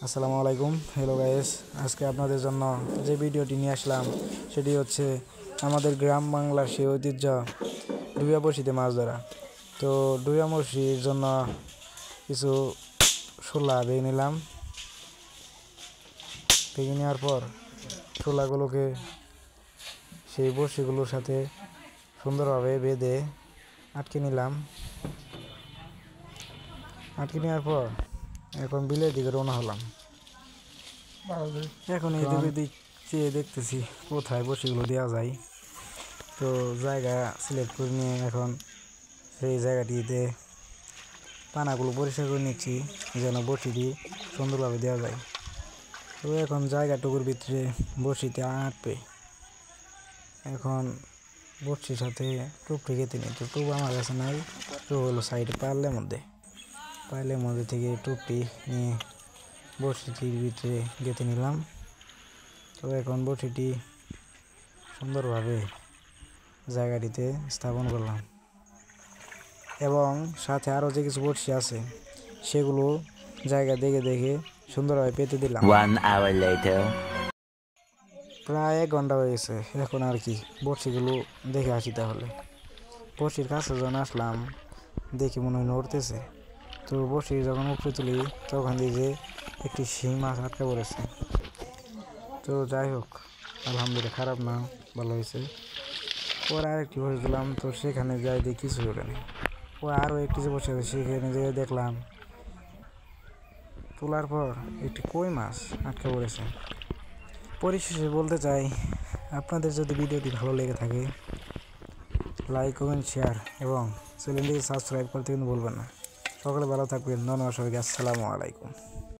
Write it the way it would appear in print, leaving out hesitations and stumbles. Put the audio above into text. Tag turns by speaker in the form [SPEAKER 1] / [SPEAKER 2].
[SPEAKER 1] আসসালামু আলাইকুম। Hello guys, আজকে আপনাদের জন্য যে ভিডিওটি নিয়ে আসলাম সেটি হচ্ছে আমাদের গ্রাম বাংলার সেই ঐতিহ্য ডুইয়া বড়শিতে মাছ ধরা। তো ডুইয়া বড়শির জন্য কিছু শোলা বেয়ে নিলাম। বেগে নেওয়ার পর শোলাগুলোকে সেই বড়শিগুলোর সাথে সুন্দরভাবে বেঁধে আটকে নিলাম। আটকে নেওয়ার পর এখন বিলের দিকে রওনা হলাম। এখন এই দিকে চেয়ে দেখতেছি কোথায় বড়শিগুলো দেওয়া যায়। তো জায়গা সিলেক্ট করে নিয়ে এখন সেই জায়গাটিতে পানাগুলো পরিষ্কার করে নিচ্ছি যেন বড়শিটি সুন্দরভাবে দেওয়া যায়। তো এখন জায়গাটুকুর ভিতরে বড়শিতে আটবে। এখন বড়শির সাথে টুপটি গেঁথে নিই। তো টুপ আমার কাছে নাই, টুপ হলো সাইডে পার্লের মধ্যে থেকে টুপটি নিয়ে বড়শিটির ভিতরে গেঁথে নিলাম। তো এখন বড়শিটি সুন্দরভাবে জায়গাটিতে স্থাপন করলাম এবং সাথে আরও যে কিছু বড়শি আছে সেগুলো জায়গা দেখে সুন্দরভাবে পেতে দিলাম।
[SPEAKER 2] 1 hour later.
[SPEAKER 1] প্রায় 1 ঘন্টা হয়ে গেছে। এখন আর কি বড়শিগুলো দেখে আসি। তাহলে বড়শির কাছে যখন আসলাম দেখি মনে হয় নড়তেছে। তো বড়শি যখন উপরে তুলি তখন দিয়ে যে একটি শিং মাছ আটকে পড়েছে। তো যাই হোক, আলহামদুলিল্লাহ, খারাপ না, ভালো হয়েছে। পরে আরেকটি বসে দিলাম, তো সেখানে যাই দিয়ে কিছু হলো না। পরে আরও একটি যে বসে আছে সেখানে যেয়ে দেখলাম তোলার পর একটি কই মাছ আটকে পড়েছে। পরিশেষে বলতে চাই, আপনাদের যদি ভিডিওটি ভালো লেগে থাকে লাইক, কমেন্ট, শেয়ার এবং চ্যানেলটিকে সাবস্ক্রাইব করতে কিন্তু ভুলবেন না। সকলে ভালো থাকবেন। ধন্যবাদ সবাইকে। আসসালামু আলাইকুম।